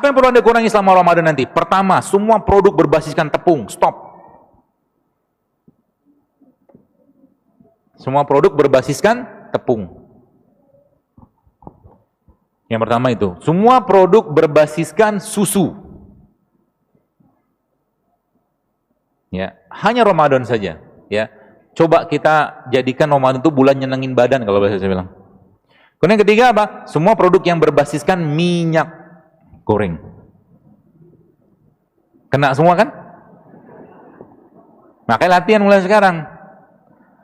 Apa yang perlu Anda kurangi selama Ramadan nanti? Pertama, semua produk berbasiskan tepung, stop. Semua produk berbasiskan tepung. Yang pertama itu, semua produk berbasiskan susu. Ya, hanya Ramadan saja, ya. Coba kita jadikan Ramadan itu bulan nyenengin badan kalau bahasa saya bilang. Kemudian yang ketiga apa? Semua produk yang berbasiskan minyak goreng. Kena semua kan? Makanya latihan mulai sekarang.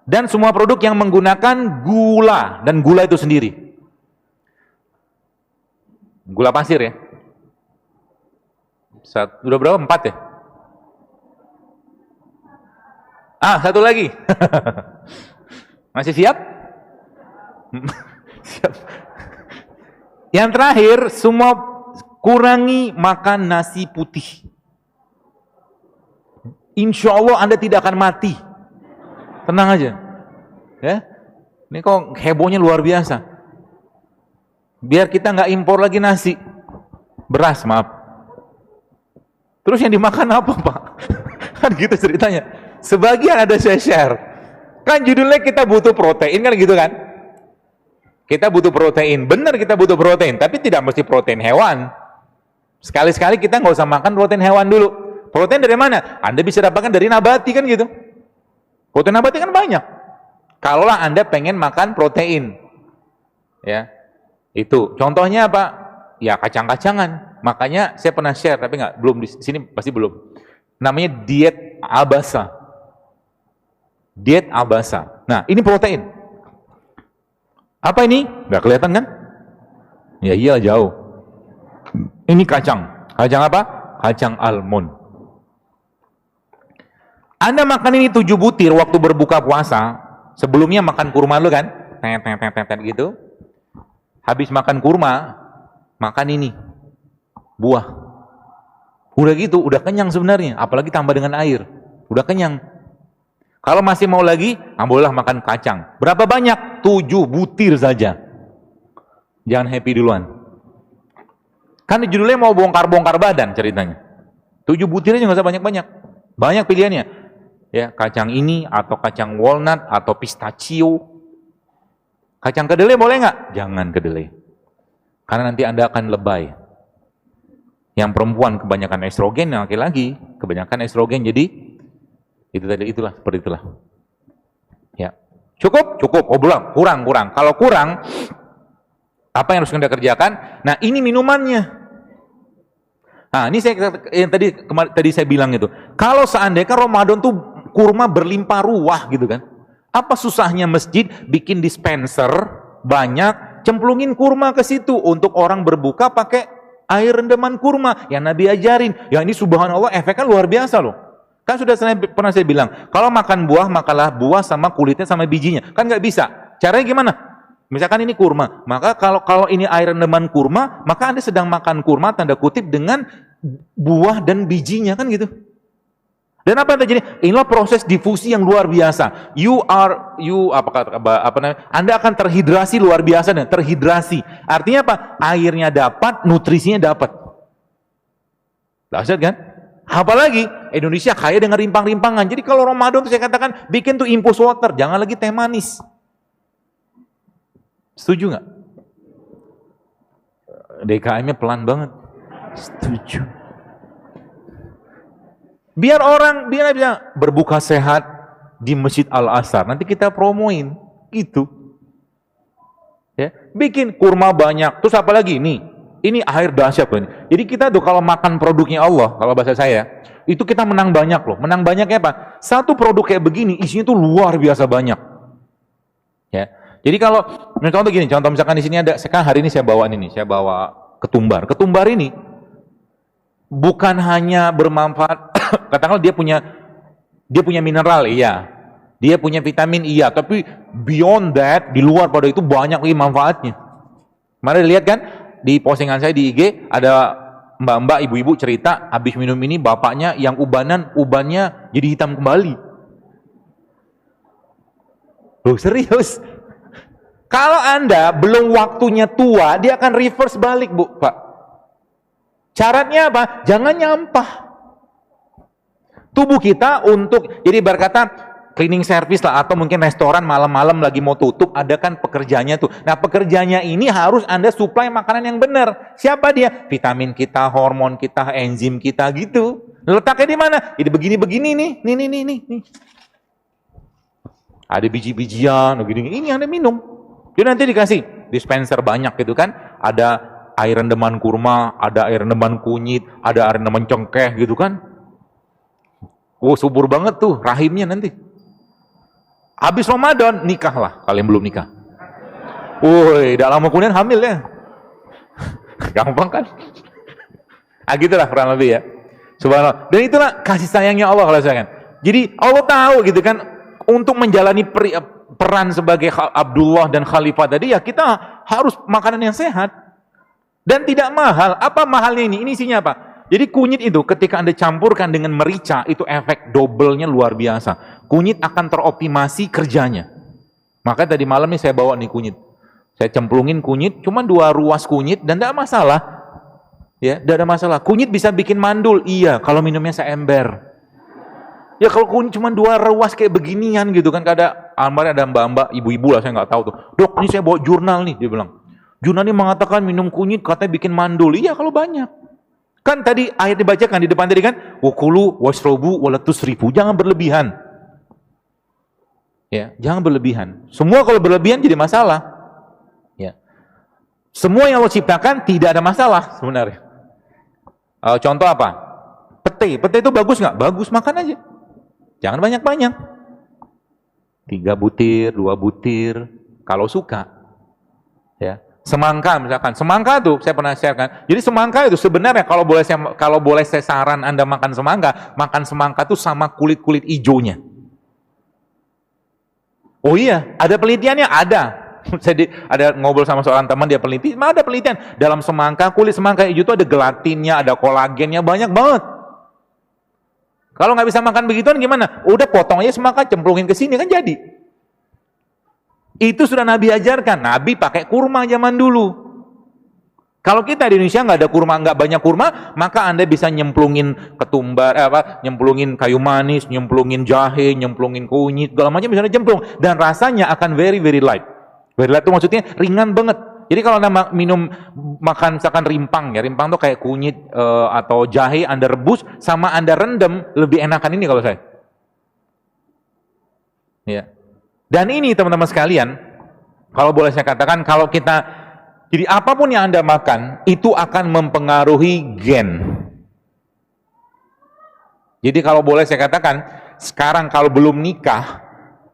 Dan semua produk yang menggunakan gula, dan gula itu sendiri. Gula pasir ya. Udah berapa? 4 ya? Satu lagi. Masih siap? Siap. Yang terakhir, semua kurangi makan nasi putih. Insya Allah Anda tidak akan mati. Tenang aja. Ya. Ini kok hebohnya luar biasa. Biar kita nggak impor lagi nasi. Beras, maaf. Terus yang dimakan apa, Pak? Kan gitu ceritanya. Sebagian ada saya share. Kan judulnya kita butuh protein kan gitu kan? Kita butuh protein. Benar kita butuh protein, tapi tidak mesti protein hewan. Sekali-sekali kita nggak usah makan protein hewan dulu. Protein dari mana? Anda bisa dapatkan dari nabati kan gitu. Protein nabati kan banyak. Kalaulah Anda pengen makan protein. Ya. Itu. Contohnya apa? Ya kacang-kacangan. Makanya saya pernah share tapi belum di sini pasti belum. Namanya diet Abasa. Diet Abasa. Nah, ini protein. Apa ini? Nggak kelihatan kan? Ya iya jauh. Ini kacang. Kacang apa? Kacang almond. Anda makan ini 7 butir waktu berbuka puasa. Sebelumnya makan kurma lu kan? Gitu. Habis makan kurma, makan ini. Buah. Udah gitu, udah kenyang sebenarnya. Apalagi tambah dengan air. Udah kenyang. Kalau masih mau lagi, bolehlah makan kacang. Berapa banyak? 7 butir saja. Jangan happy duluan. Kan judulnya mau bongkar-bongkar badan ceritanya. 7 butirnya nggak usah banyak-banyak. Banyak pilihannya. Ya, kacang ini, atau kacang walnut, atau pistachio. Kacang kedelai boleh nggak? Jangan kedelai. Karena nanti Anda akan lebay. Yang perempuan kebanyakan estrogen, yang laki-laki kebanyakan estrogen, jadi seperti itulah. Ya. Cukup? Oh, belum. Kurang. Kalau kurang, apa yang harus Anda kerjakan? Nah, ini minumannya. Nah, ini yang tadi saya bilang itu. Kalau seandainya Ramadan tuh kurma berlimpah ruah gitu kan. Apa susahnya masjid bikin dispenser banyak, cemplungin kurma ke situ untuk orang berbuka pakai air rendaman kurma yang Nabi ajarin. Ya ini subhanallah efeknya luar biasa loh. Kan pernah saya bilang, kalau makan buah, makanlah buah sama kulitnya sama bijinya. Kan nggak bisa. Caranya gimana? Misalkan ini kurma, maka kalau ini air rendaman kurma, maka Anda sedang makan kurma tanda kutip dengan buah dan bijinya kan gitu. Dan apa yang terjadi? Inilah proses difusi yang luar biasa. Anda akan terhidrasi luar biasa dan terhidrasi. Artinya apa? Airnya dapat, nutrisinya dapat. Dahsyat kan? Apalagi Indonesia kaya dengan rimpang-rimpangan. Jadi kalau Ramadan itu saya katakan bikin tuh infus water, jangan lagi teh manis. Setuju nggak? DKM-nya pelan banget. Setuju. Biar bisa berbuka sehat di Masjid Al-Azhar. Nanti kita promoin gitu. Ya, bikin kurma banyak. Terus apa lagi? Ini air dahsyat loh ini. Jadi kita tuh kalau makan produknya Allah, kalau bahasa saya, itu kita menang banyak loh. Menang banyaknya apa? Satu produk kayak begini isinya tuh luar biasa banyak. Ya. Jadi kalau contoh misalkan di sini ada, sekarang hari ini saya bawa ketumbar. Ketumbar ini bukan hanya bermanfaat, katakanlah dia punya mineral, iya. Dia punya vitamin, iya. Tapi beyond that, di luar pada itu banyak lagi manfaatnya. Kemarin lihat kan? Di postingan saya di IG ada mbak-mbak, ibu-ibu cerita habis minum ini bapaknya yang ubannya jadi hitam kembali. Loh serius? Kalau Anda belum waktunya tua, dia akan reverse balik, Bu, Pak. Syaratnya apa? Jangan nyampah. Tubuh kita untuk, jadi berkata cleaning service lah, atau mungkin restoran malam-malam lagi mau tutup, ada kan pekerjanya tuh. Nah pekerjanya ini harus Anda supply makanan yang benar. Siapa dia? Vitamin kita, hormon kita, enzim kita gitu. Letaknya di mana? Jadi begini-begini nih. Ada biji-bijian, begini. Ini Anda minum. Jadi nanti dikasih dispenser banyak gitu kan. Ada air rendaman kurma, ada air rendaman kunyit, ada air rendaman cengkeh gitu kan. Oh subur banget tuh rahimnya nanti. Habis Ramadan, nikahlah. Kalian belum nikah. Woi, tidak lama kemudian hamil ya. Gampang kan? Ah gitulah kurang lebih ya. Subhanallah. Dan itulah kasih sayangnya Allah kalau saya kan. Jadi Allah tahu gitu kan, untuk menjalani peran sebagai Abdullah dan Khalifah tadi, ya kita harus makanan yang sehat. Dan tidak mahal. Apa mahalnya ini? Ini isinya apa? Jadi kunyit itu ketika Anda campurkan dengan merica, itu efek double-nya luar biasa. Kunyit akan teroptimasi kerjanya. Maka tadi malam nih saya bawa nih kunyit. Saya cemplungin kunyit, cuma 2 ruas kunyit dan tidak masalah. Ya, tidak ada masalah. Kunyit bisa bikin mandul, iya, kalau minumnya seember. Ya kalau kunyit cuma 2 ruas kayak beginian gitu kan, ada mbak-mbak, ibu-ibu lah, saya nggak tahu tuh. Dok, ini saya bawa jurnal nih, dia bilang. Jurnal ini mengatakan minum kunyit katanya bikin mandul. Iya kalau banyak. Kan tadi ayat dibacakan di depan tadi kan, wakulu wasrobu walatusrifu, jangan berlebihan. Ya, jangan berlebihan. Semua kalau berlebihan jadi masalah. Ya. Semua yang Allah ciptakan tidak ada masalah sebenarnya. Contoh apa? Pete itu bagus nggak? Bagus, makan aja. Jangan banyak-banyak. 3 butir, 2 butir, kalau suka. Ya. Semangka misalkan, semangka tuh saya pernah sharekan. Jadi semangka itu sebenarnya kalau boleh saya saran Anda makan semangka tuh sama kulit-kulit ijonya. Oh iya, ada penelitiannya, ada. Saya ada ngobrol sama seorang teman, dia peneliti, ada penelitian dalam semangka, kulit semangka hijau itu ada gelatinnya, ada kolagennya, banyak banget. Kalau nggak bisa makan begituan gimana? Udah potong aja semangka, cemplungin ke sini kan jadi. Itu sudah Nabi ajarkan. Nabi pakai kurma zaman dulu. Kalau kita di Indonesia nggak ada kurma, nggak banyak kurma, maka Anda bisa nyemplungin ketumbar, nyemplungin kayu manis, nyemplungin jahe, nyemplungin kunyit, segala macam bisa nyemplung. Dan rasanya akan very very light. Very light itu maksudnya ringan banget. Jadi kalau Anda makan misalkan rimpang ya, rimpang tuh kayak kunyit atau jahe Anda rebus sama Anda rendam, lebih enakan ini kalau saya. Ya. Dan ini teman-teman sekalian, kalau boleh saya katakan, kalau kita, jadi apapun yang Anda makan, itu akan mempengaruhi gen. Jadi kalau boleh saya katakan, sekarang kalau belum nikah,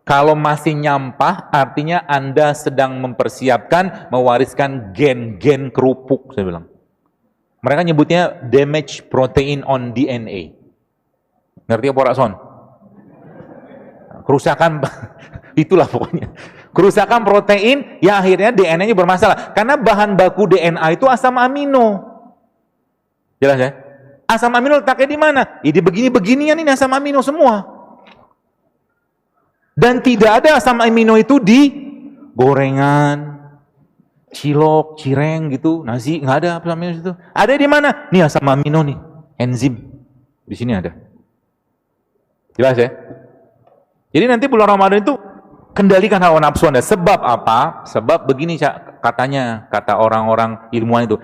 kalau masih nyampah, artinya Anda sedang mempersiapkan, mewariskan gen-gen kerupuk, saya bilang. Mereka nyebutnya damage protein on DNA. Ngerti apa Pak Son? Kerusakan, itulah pokoknya. Kerusakan protein, ya akhirnya DNA-nya bermasalah. Karena bahan baku DNA itu asam amino. Jelas ya? Asam amino letaknya di mana? Jadi begini-beginian ini asam amino semua. Dan tidak ada asam amino itu di gorengan, cilok, cireng gitu, nasi, nggak ada asam amino itu. Ada di mana? Nih asam amino nih, enzim. Di sini ada. Jelas ya? Jadi nanti bulan Ramadan itu kendalikan hawa nafsu Anda. Sebab apa? Sebab begini katanya, kata orang-orang ilmuwan itu.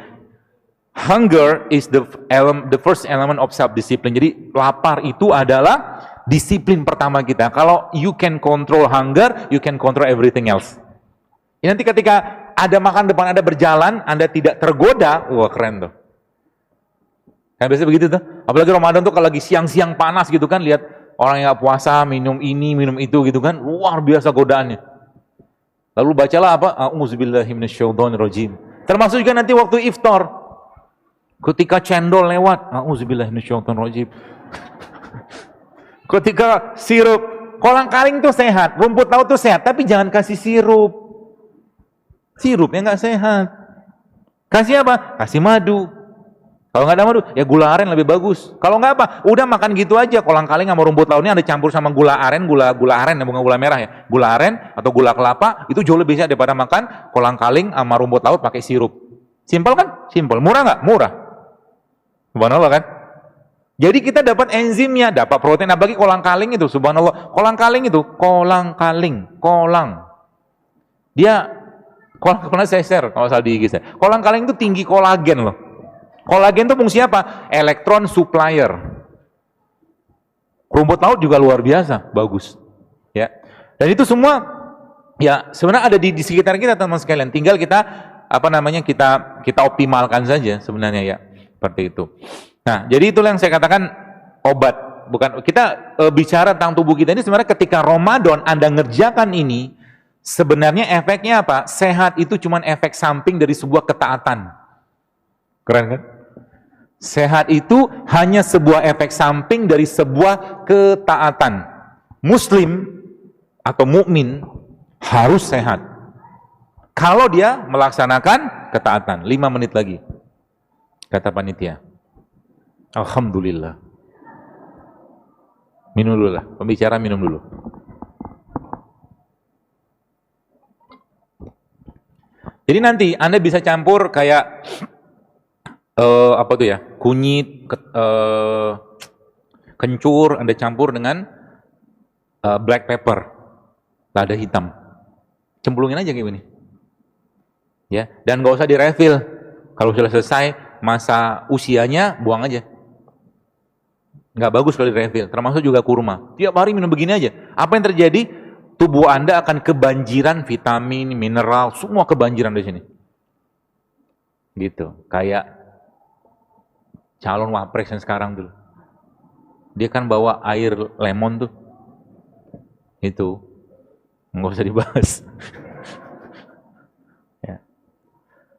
Hunger is the first element of self-discipline. Jadi lapar itu adalah disiplin pertama kita. Kalau you can control hunger, you can control everything else. Ya, nanti ketika ada makan depan Anda berjalan, Anda tidak tergoda, wah keren tuh. Kan biasanya begitu tuh. Apalagi Ramadan tuh kalau lagi siang-siang panas gitu kan, lihat orang yang gak puasa, minum ini, minum itu gitu kan, luar biasa godaannya. Lalu bacalah apa? A'udzubillahi minasyaitonirrajim. Termasuk juga nanti waktu iftar. Ketika cendol lewat, a'udzubillahi minasyaitonirrajim. Ketika sirup, kolang-kaling tuh sehat, rumput laut tuh sehat, tapi jangan kasih sirup. Sirupnya nggak sehat. Kasih apa? Kasih madu. Kalau nggak ada madu, ya gula aren lebih bagus. Kalau nggak apa, udah makan gitu aja. Kolang-kaling sama rumput lautnya ada campur sama gula aren, gula aren, bukan gula merah ya. Gula aren atau gula kelapa itu jauh lebih sehat daripada makan kolang-kaling sama rumput laut pakai sirup. Simpel kan? Simpel. Murah nggak? Murah. Subhanallah kan? Jadi kita dapat enzimnya, dapat protein, apalagi kolang-kaling itu, subhanallah. Kolang-kaling itu, kolang. Dia, kolang saya share kalau salah di IG saya. Kolang-kaling itu tinggi kolagen loh. Kolagen itu fungsinya apa? Elektron supplier. Rumput laut juga luar biasa, bagus. Ya. Dan itu semua ya sebenarnya ada di sekitar kita teman-teman sekalian. Tinggal kita kita optimalkan saja sebenarnya ya. Seperti itu. Nah, jadi itulah yang saya katakan obat. Bukan kita bicara tentang tubuh kita ini sebenarnya ketika Ramadan Anda ngerjakan ini, sebenarnya efeknya apa? Sehat itu cuma efek samping dari sebuah ketaatan. Keren kan? Sehat itu hanya sebuah efek samping dari sebuah ketaatan. Muslim atau mukmin harus sehat. Kalau dia melaksanakan ketaatan. 5 menit lagi. Kata panitia. Alhamdulillah. Minum dulu lah. Pembicara minum dulu. Jadi nanti Anda bisa campur kayak kunyit, kencur, Anda campur dengan black pepper, lada hitam. Cemplungin aja kayak gini. Ya, dan nggak usah direfill. Kalau sudah selesai masa usianya, buang aja. Nggak bagus kalau direfill, termasuk juga kurma. Tiap hari minum begini aja. Apa yang terjadi? Tubuh Anda akan kebanjiran vitamin, mineral, semua kebanjiran di sini. Gitu. Kayak calon wapres yang sekarang dulu. Dia kan bawa air lemon tuh. Itu. Nggak usah dibahas. Ya.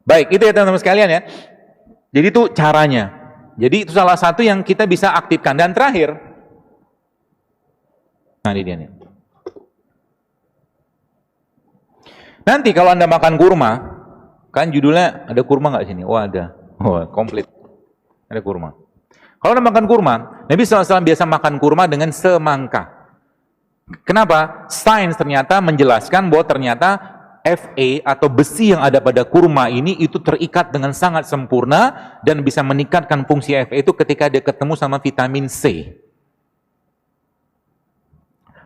Baik, itu ya teman-teman sekalian ya. Jadi itu caranya. Jadi itu salah satu yang kita bisa aktifkan. Dan terakhir, nah ini dia nih. Nanti kalau Anda makan kurma, kan judulnya ada kurma nggak sini? Oh ada. Oh komplit. Ada kurma. Kalau Anda makan kurma, Nabi SAW biasa makan kurma dengan semangka. Kenapa? Sains ternyata menjelaskan bahwa ternyata Fa atau besi yang ada pada kurma ini itu terikat dengan sangat sempurna dan bisa meningkatkan fungsi Fa itu ketika dia ketemu sama vitamin C.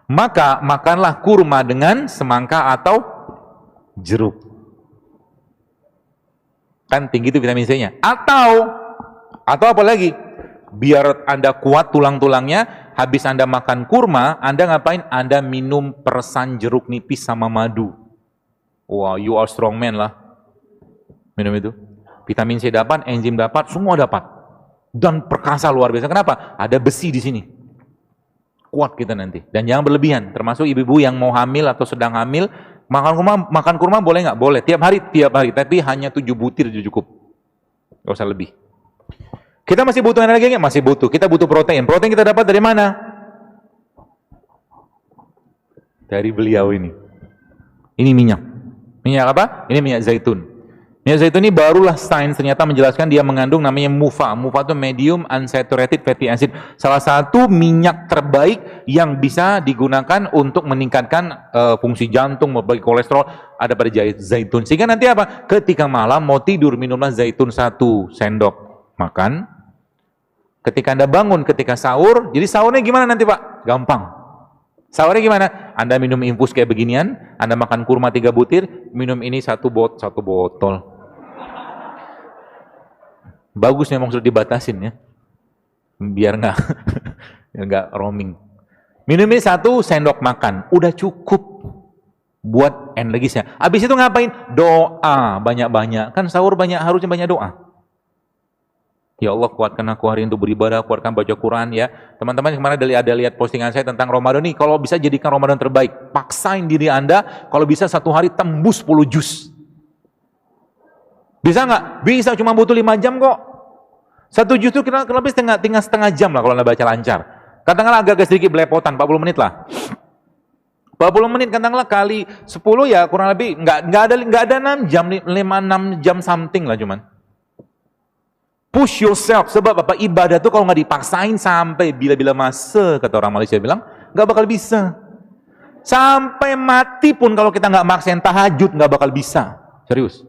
Maka makanlah kurma dengan semangka atau jeruk. Kan tinggi itu vitamin C-nya. Atau apa lagi? Biar Anda kuat tulang-tulangnya, habis Anda makan kurma, Anda ngapain? Anda minum peresan jeruk nipis sama madu. Wah, you are strong man lah. Minum itu. Vitamin C dapat, enzim dapat, semua dapat. Dan perkasa luar biasa. Kenapa? Ada besi di sini. Kuat kita nanti. Dan jangan berlebihan. Termasuk ibu-ibu yang mau hamil atau sedang hamil, makan kurma boleh nggak? Boleh. Tiap hari. Tapi hanya 7 butir cukup. Nggak usah lebih. Kita masih butuh energi nggak? Masih butuh. Kita butuh protein. Protein kita dapat dari mana? Dari beliau ini. Ini minyak. Minyak apa? Ini minyak zaitun. Minyak zaitun ini barulah sains ternyata menjelaskan dia mengandung namanya MUFA. MUFA itu medium unsaturated fatty acid. Salah satu minyak terbaik yang bisa digunakan untuk meningkatkan fungsi jantung, membagi kolesterol ada pada zaitun. Sehingga nanti apa? Ketika malam mau tidur minumlah zaitun 1 sendok makan. Ketika Anda bangun ketika sahur, jadi sahurnya gimana nanti Pak? Gampang. Sahurnya gimana? Anda minum infus kayak beginian, Anda makan kurma 3 butir, minum ini 1 botol. Bagus memang sudah dibatasin ya, biar nggak roaming. Minum ini 1 sendok makan, udah cukup buat energisnya. Habis itu ngapain? Doa banyak-banyak. Kan sahur harusnya banyak doa. Ya Allah, kuatkan aku hari ini untuk beribadah, kuatkan baca Quran ya. Teman-teman kemarin ada lihat postingan saya tentang Ramadan nih, kalau bisa jadikan Ramadan terbaik. Paksain diri Anda, kalau bisa 1 hari tembus 10 juz. Bisa nggak? Bisa, cuma butuh 5 jam kok. 1 juz itu kurang lebih setengah jam lah kalau Anda baca lancar. Katakanlah agak sedikit belepotan, 40 menit lah. 40 menit katakanlah kali 10 ya kurang lebih nggak ada 6 jam, 5-6 jam something lah cuman. Push yourself, sebab apa? Ibadah itu kalau nggak dipaksain sampai bila-bila masa, kata orang Malaysia bilang, nggak bakal bisa. Sampai mati pun kalau kita nggak maksain tahajud, nggak bakal bisa. Serius.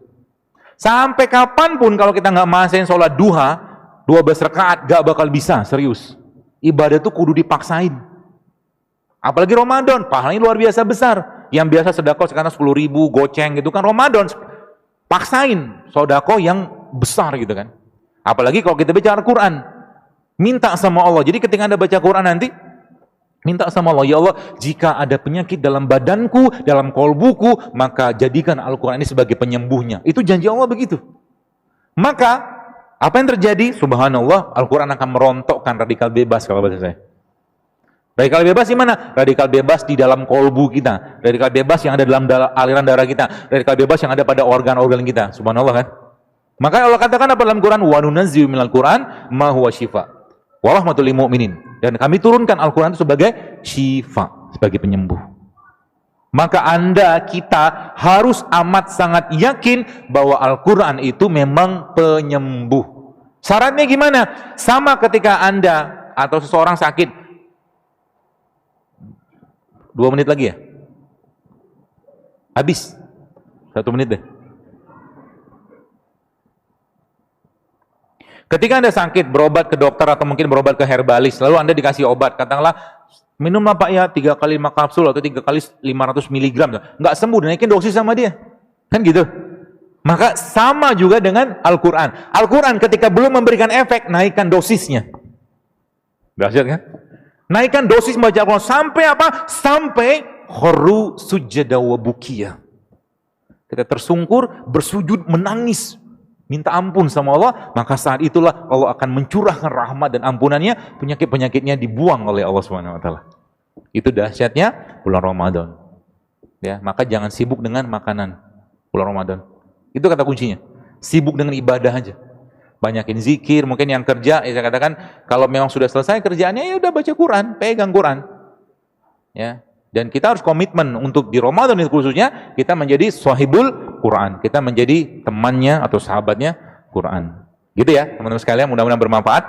Sampai kapanpun kalau kita nggak maksain sholat duha, 12 rakaat gak bakal bisa, serius. Ibadah itu kudu dipaksain. Apalagi Ramadan, pahalanya luar biasa besar. Yang biasa sedekah sekarang 10.000 goceng gitu kan, Ramadan paksain sedekah yang besar gitu kan. Apalagi kalau kita baca Al-Quran, minta sama Allah. Jadi ketika Anda baca Quran nanti, minta sama Allah, ya Allah, jika ada penyakit dalam badanku, dalam kolbuku, maka jadikan Al-Quran ini sebagai penyembuhnya. Itu janji Allah begitu. Maka apa yang terjadi? Subhanallah, Al-Quran akan merontokkan radikal bebas kalau bahasa saya. Radikal bebas di mana? Radikal bebas di dalam kolbu kita. Radikal bebas yang ada dalam aliran darah kita. Radikal bebas yang ada pada organ-organ kita. Subhanallah kan? Maka Allah katakan apa dalam Quran? Wa nunazzilu minal Quran ma huwa syifa wa rahmatul lil mu'minin. Dan kami turunkan Al-Quran itu sebagai syifa, sebagai penyembuh. Maka Anda, kita harus amat sangat yakin bahwa Al-Quran itu memang penyembuh. Syaratnya gimana? Sama ketika Anda atau seseorang sakit, 2 menit lagi ya? Habis. 1 menit deh. Ketika Anda sakit, berobat ke dokter atau mungkin berobat ke herbalis, lalu Anda dikasih obat, katakanlah, minumlah Pak ya 3 kali 5 kapsul atau 3 kali 500 miligram. Nggak sembuh, naikin dosis sama dia. Kan gitu. Maka sama juga dengan Al-Quran. Al-Quran ketika belum memberikan efek, naikkan dosisnya. Dahsyat kan? Naikkan dosis baca Al-Quran sampai apa? Sampai kharru sujada wa bukiya. Kita tersungkur, bersujud, menangis, minta ampun sama Allah, maka saat itulah Allah akan mencurahkan rahmat dan ampunannya, penyakit-penyakitnya dibuang oleh Allah Subhanahu wa taala. Itu dahsyatnya bulan Ramadan. Ya, maka jangan sibuk dengan makanan bulan Ramadan. Itu kata kuncinya. Sibuk dengan ibadah aja. Banyakin zikir, mungkin yang kerja, saya katakan kalau memang sudah selesai kerjaannya ya udah baca Quran, pegang Quran. Ya. Dan kita harus komitmen untuk di Ramadan itu khususnya kita menjadi sahibul Quran, kita menjadi temannya atau sahabatnya Quran. Gitu ya, teman-teman sekalian, mudah-mudahan bermanfaat.